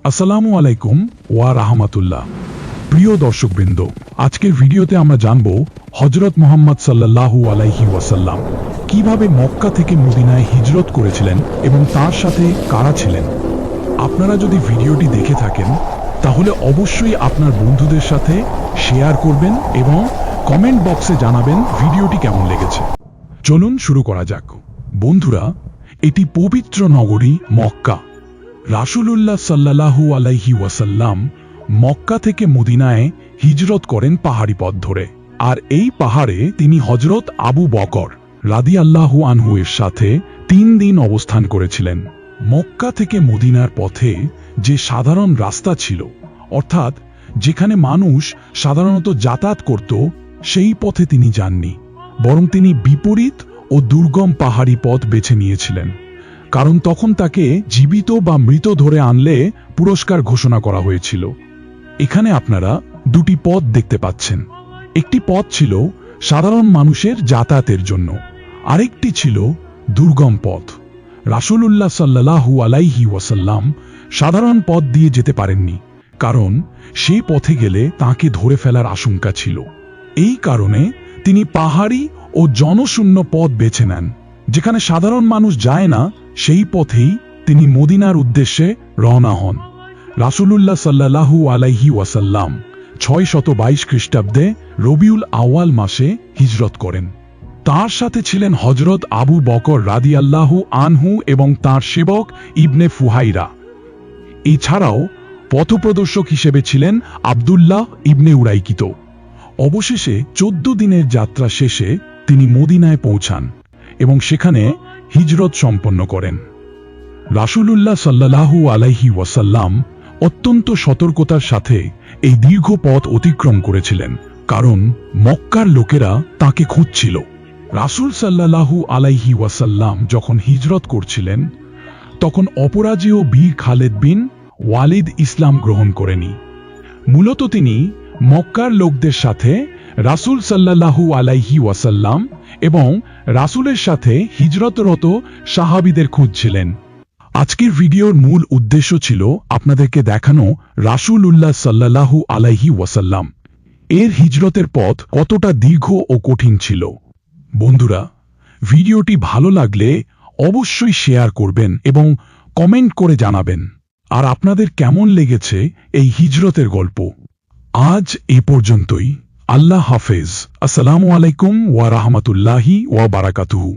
আসসালামু আলাইকুম ওয়া রাহমাতুল্লাহ। প্রিয় দর্শকবৃন্দ, আজকের ভিডিওতে আমরা জানব হযরত মুহাম্মদ সাল্লাল্লাহু আলাইহি ওয়াসাল্লাম কিভাবে মক্কা থেকে মদিনায় হিজরত করেছিলেন এবং তার সাথে কারা ছিলেন। আপনারা যদি ভিডিওটি দেখে থাকেন তাহলে অবশ্যই আপনার বন্ধুদের সাথে শেয়ার করবেন এবং কমেন্ট বক্সে জানাবেন ভিডিওটি কেমন লেগেছে। চলুন শুরু করা যাক। বন্ধুরা, এটি পবিত্র নগরী মক্কা। রাসূলুল্লাহ সাল্লাল্লাহু আলাইহি ওয়াসাল্লাম মক্কা থেকে মদিনায় হিজরত করেন পাহাড়ি পথ ধরে। আর এই পাহাড়ে তিনি হযরত আবু বকর রাদিয়াল্লাহু আনহু এর সাথে 3 দিন অবস্থান করেছিলেন। মক্কা থেকে মদিনার পথে যে সাধারণ রাস্তা ছিল, অর্থাৎ যেখানে মানুষ সাধারণত যাতায়াত করত, সেই পথে তিনি যাননি, বরং তিনি বিপরীত ও দুর্গম পাহাড়ি পথ বেছে নিয়েছিলেন। কারণ তখন তাকে জীবিত বা মৃত ধরে আনলে পুরস্কার ঘোষণা করা হয়েছিল। এখানে আপনারা 2টি পথ দেখতে পাচ্ছেন। একটি পথ ছিল সাধারণ মানুষের যাতায়াতের জন্য, আরেকটি ছিল দুর্গম পথ। রাসূলুল্লাহ সাল্লাল্লাহু আলাইহি ওয়াসাল্লাম সাধারণ পথ দিয়ে যেতে পারেননি, কারণ সেই পথে গেলে তাকে ধরে ফেলার আশঙ্কা ছিল। এই কারণে তিনি পাহাড়ি ও জনশূন্য পথ বেছে নেন, যেখানে সাধারণ মানুষ যায় না। সেই পথেই তিনি মদিনার উদ্দেশ্যে রওনা হন। রাসূলুল্লাহ সাল্লাল্লাহু আলাইহি ওয়াসাল্লাম 622 খ্রিস্টাব্দে রবিউল আউয়াল মাসে হিজরত করেন। তার সাথে ছিলেন হযরত আবু বকর রাদিয়াল্লাহু আনহু এবং তার সেবক ইবনে ফুহাইরা। এছাড়াও পথপ্রদর্শক হিসেবে ছিলেন আব্দুল্লাহ ইবনে উরাইকিত। অবশেষে 14 দিনের যাত্রা শেষে তিনি মদিনায় পৌঁছান এবং সেখানে হিজরত সম্পন্ন করেন। রাসূলুল্লাহ সাল্লাল্লাহু আলাইহি ওয়াসাল্লাম অত্যন্ত সতর্কতার সাথে এই দীর্ঘ পথ অতিক্রম করেছিলেন, কারণ মক্কার লোকেরা তাকে খুঁজছিল। রাসূল সাল্লাল্লাহু আলাইহি ওয়াসাল্লাম যখন হিজরত করছিলেন, তখন অপরাজেয় বীর খালেদ বিন ওয়ালিদ ইসলাম গ্রহণ করেনি। মূলত তিনি মক্কার লোকদের সাথে রাসূল সাল্লাল্লাহু আলাইহি ওয়াসাল্লাম এবং রাসূলের সাথে হিজরতরত সাহাবীদের খুঁজছিলেন। আজকের ভিডিওর মূল উদ্দেশ্য ছিল আপনাদেরকে দেখানো রাসূলুল্লাহ সাল্লাল্লাহু আলাইহি ওয়াসাল্লাম এর হিজরতের পথ কতটা দীর্ঘ ও কঠিন ছিল। বন্ধুরা, ভিডিওটি ভালো লাগলে অবশ্যই শেয়ার করবেন এবং কমেন্ট করে জানাবেন আর আপনাদের কেমন লেগেছে এই হিজরতের গল্প। আজ এ পর্যন্তই। আল্লাহ হাফেজ। আসসালামু আলাইকুম ওয়া রাহমাতুল্লাহি ওয়া বারাকাতুহু।